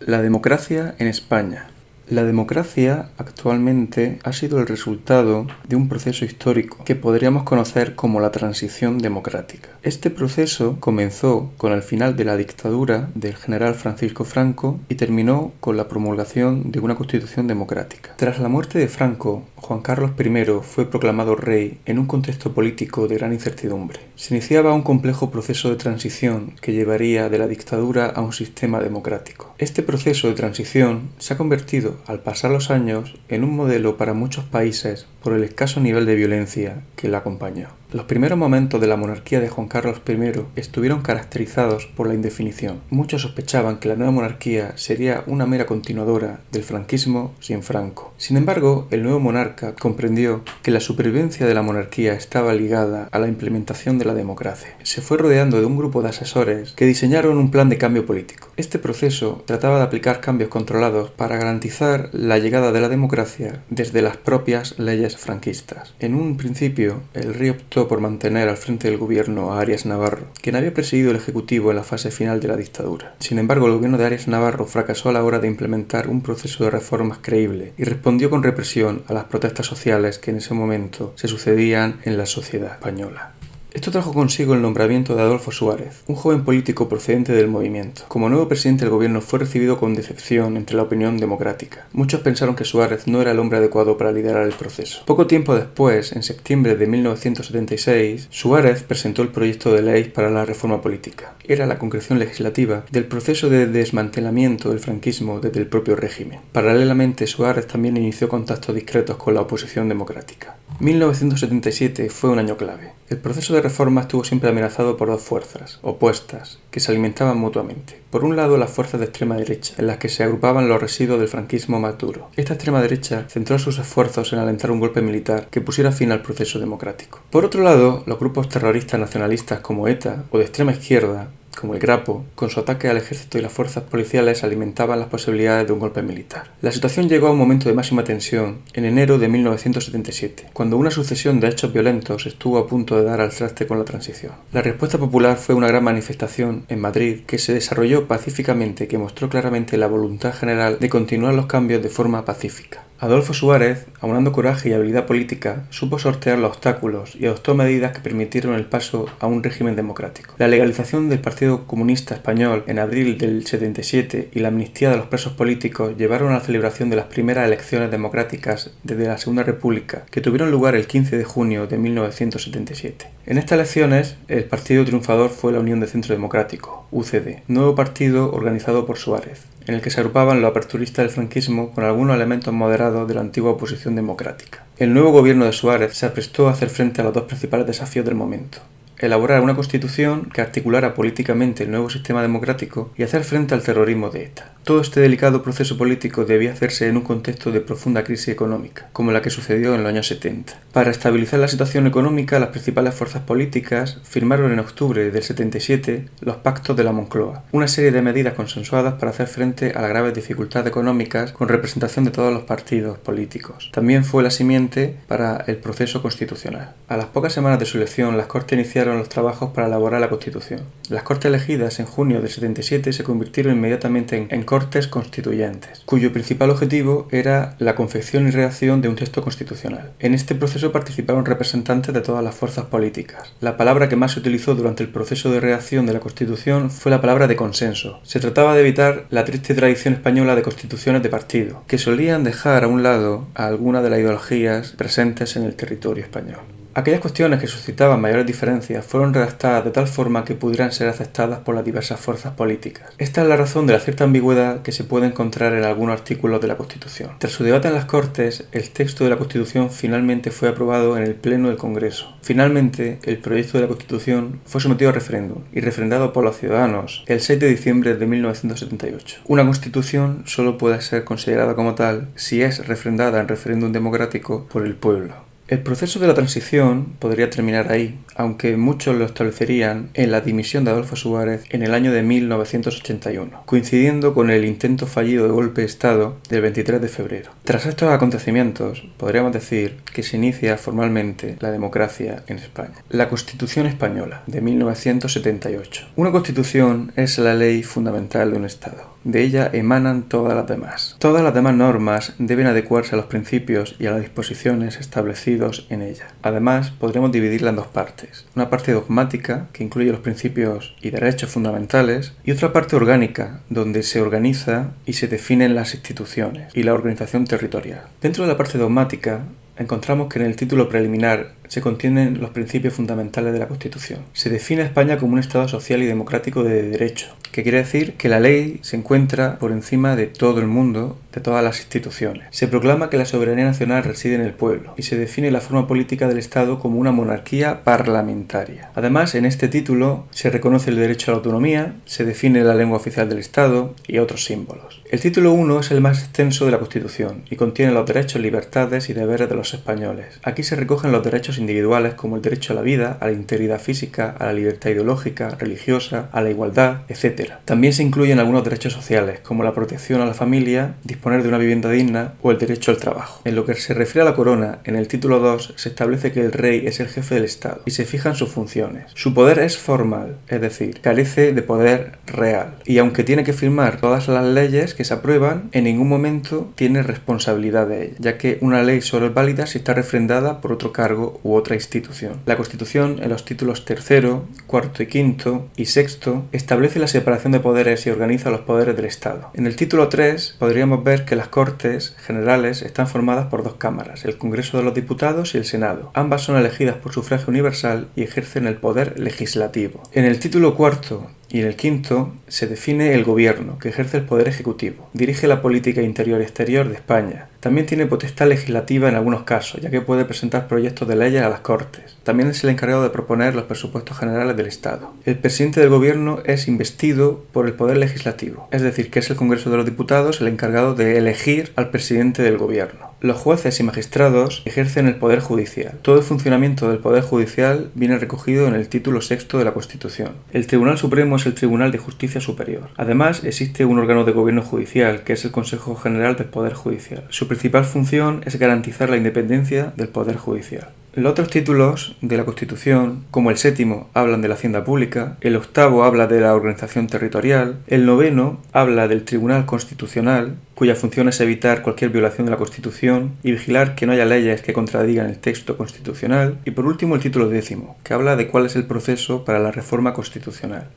La democracia en España. La democracia actualmente ha sido el resultado de un proceso histórico que podríamos conocer como la transición democrática. Este proceso comenzó con el final de la dictadura del general Francisco Franco y terminó con la promulgación de una constitución democrática. Tras la muerte de Franco, Juan Carlos I fue proclamado rey en un contexto político de gran incertidumbre. Se iniciaba un complejo proceso de transición que llevaría de la dictadura a un sistema democrático. Este proceso de transición se ha convertido, al pasar los años, en un modelo para muchos países por el escaso nivel de violencia que la acompañó. Los primeros momentos de la monarquía de Juan Carlos I estuvieron caracterizados por la indefinición. Muchos sospechaban que la nueva monarquía sería una mera continuadora del franquismo sin Franco. Sin embargo, el nuevo monarca comprendió que la supervivencia de la monarquía estaba ligada a la implementación de la democracia. Se fue rodeando de un grupo de asesores que diseñaron un plan de cambio político. Este proceso trataba de aplicar cambios controlados para garantizar la llegada de la democracia desde las propias leyes franquistas. En un principio, el rey optó por mantener al frente del gobierno a Arias Navarro, quien había presidido el Ejecutivo en la fase final de la dictadura. Sin embargo, el gobierno de Arias Navarro fracasó a la hora de implementar un proceso de reformas creíble y respondió con represión a las protestas sociales que en ese momento se sucedían en la sociedad española. Esto trajo consigo el nombramiento de Adolfo Suárez, un joven político procedente del movimiento. Como nuevo presidente del gobierno fue recibido con decepción entre la opinión democrática. Muchos pensaron que Suárez no era el hombre adecuado para liderar el proceso. Poco tiempo después, en septiembre de 1976, Suárez presentó el proyecto de ley para la reforma política. Era la concreción legislativa del proceso de desmantelamiento del franquismo desde el propio régimen. Paralelamente, Suárez también inició contactos discretos con la oposición democrática. 1977 fue un año clave. El proceso de reforma estuvo siempre amenazado por dos fuerzas opuestas que se alimentaban mutuamente. Por un lado, las fuerzas de extrema derecha, en las que se agrupaban los residuos del franquismo más duro. Esta extrema derecha centró sus esfuerzos en alentar un golpe militar que pusiera fin al proceso democrático. Por otro lado, los grupos terroristas nacionalistas como ETA o de extrema izquierda, como el Grapo, con su ataque al ejército y las fuerzas policiales alimentaban las posibilidades de un golpe militar. La situación llegó a un momento de máxima tensión en enero de 1977, cuando una sucesión de hechos violentos estuvo a punto de dar al traste con la transición. La respuesta popular fue una gran manifestación en Madrid que se desarrolló pacíficamente y que mostró claramente la voluntad general de continuar los cambios de forma pacífica. Adolfo Suárez, aunando coraje y habilidad política, supo sortear los obstáculos y adoptó medidas que permitieron el paso a un régimen democrático. La legalización del Partido Comunista Español en abril del 77 y la amnistía de los presos políticos llevaron a la celebración de las primeras elecciones democráticas desde la Segunda República, que tuvieron lugar el 15 de junio de 1977. En estas elecciones, el partido triunfador fue la Unión de Centro Democrático, UCD, nuevo partido organizado por Suárez, en el que se agrupaban los aperturistas del franquismo con algunos elementos moderados de la antigua oposición democrática. El nuevo gobierno de Suárez se aprestó a hacer frente a los dos principales desafíos del momento: elaborar una constitución que articulara políticamente el nuevo sistema democrático y hacer frente al terrorismo de ETA. Todo este delicado proceso político debía hacerse en un contexto de profunda crisis económica, como la que sucedió en los años 70. Para estabilizar la situación económica, las principales fuerzas políticas firmaron en octubre del 77 los Pactos de la Moncloa, una serie de medidas consensuadas para hacer frente a las graves dificultades económicas con representación de todos los partidos políticos. También fue la simiente para el proceso constitucional. A las pocas semanas de su elección, las Cortes iniciaron los trabajos para elaborar la Constitución. Las Cortes elegidas en junio del 77 se convirtieron inmediatamente en Cortes Constituyentes, cuyo principal objetivo era la confección y redacción de un texto constitucional. En este proceso participaron representantes de todas las fuerzas políticas. La palabra que más se utilizó durante el proceso de redacción de la Constitución fue la palabra de consenso. Se trataba de evitar la triste tradición española de constituciones de partido, que solían dejar a un lado a alguna de las ideologías presentes en el territorio español. Aquellas cuestiones que suscitaban mayores diferencias fueron redactadas de tal forma que pudieran ser aceptadas por las diversas fuerzas políticas. Esta es la razón de la cierta ambigüedad que se puede encontrar en algunos artículos de la Constitución. Tras su debate en las Cortes, el texto de la Constitución finalmente fue aprobado en el Pleno del Congreso. Finalmente, el proyecto de la Constitución fue sometido a referéndum y refrendado por los ciudadanos el 6 de diciembre de 1978. Una Constitución solo puede ser considerada como tal si es refrendada en referéndum democrático por el pueblo. El proceso de la transición podría terminar ahí, aunque muchos lo establecerían en la dimisión de Adolfo Suárez en el año de 1981, coincidiendo con el intento fallido de golpe de Estado del 23 de febrero. Tras estos acontecimientos, podríamos decir que se inicia formalmente la democracia en España. La Constitución Española, de 1978. Una constitución es la ley fundamental de un Estado. De ella emanan todas las demás. Todas las demás normas deben adecuarse a los principios y a las disposiciones establecidos en ella. Además, podremos dividirla en dos partes. Una parte dogmática, que incluye los principios y derechos fundamentales, y otra parte orgánica, donde se organiza y se definen las instituciones y la organización territorial. Dentro de la parte dogmática, encontramos que en el título preliminar se contienen los principios fundamentales de la Constitución. Se define a España como un Estado social y democrático de derecho, que quiere decir que la ley se encuentra por encima de todo el mundo, de todas las instituciones. Se proclama que la soberanía nacional reside en el pueblo y se define la forma política del Estado como una monarquía parlamentaria. Además, en este título se reconoce el derecho a la autonomía, se define la lengua oficial del Estado y otros símbolos. El título 1 es el más extenso de la Constitución y contiene los derechos, libertades y deberes de los españoles. Aquí se recogen los derechos individuales como el derecho a la vida, a la integridad física, a la libertad ideológica, religiosa, a la igualdad, etc. También se incluyen algunos derechos sociales, como la protección a la familia, disponer de una vivienda digna o el derecho al trabajo. En lo que se refiere a la corona, en el título 2 se establece que el rey es el jefe del Estado y se fijan sus funciones. Su poder es formal, es decir, carece de poder real. Y aunque tiene que firmar todas las leyes que se aprueban, en ningún momento tiene responsabilidad de ellas, ya que una ley solo es válida si está refrendada por otro cargo u otra institución. La Constitución, en los títulos 3º, 4º y 5º y 6º, establece la separación de poderes y organiza los poderes del Estado. En el título 3 podríamos ver que las Cortes Generales están formadas por dos cámaras, el Congreso de los Diputados y el Senado. Ambas son elegidas por sufragio universal y ejercen el poder legislativo. En el título 4 y en el 5º se define el gobierno, que ejerce el poder ejecutivo. Dirige la política interior y exterior de España. También tiene potestad legislativa en algunos casos, ya que puede presentar proyectos de leyes a las Cortes. También es el encargado de proponer los presupuestos generales del Estado. El presidente del gobierno es investido por el poder legislativo, es decir, que es el Congreso de los Diputados el encargado de elegir al presidente del gobierno. Los jueces y magistrados ejercen el poder judicial. Todo el funcionamiento del poder judicial viene recogido en el título 6º de la Constitución. El Tribunal Supremo es el Tribunal de Justicia Superior. Además, existe un órgano de gobierno judicial, que es el Consejo General del Poder Judicial. Su principal función es garantizar la independencia del Poder Judicial. Los otros títulos de la Constitución, como el 7º, hablan de la hacienda pública, el 8º habla de la organización territorial, el 9º habla del Tribunal Constitucional, cuya función es evitar cualquier violación de la Constitución y vigilar que no haya leyes que contradigan el texto constitucional, y por último el título 10º, que habla de cuál es el proceso para la reforma constitucional.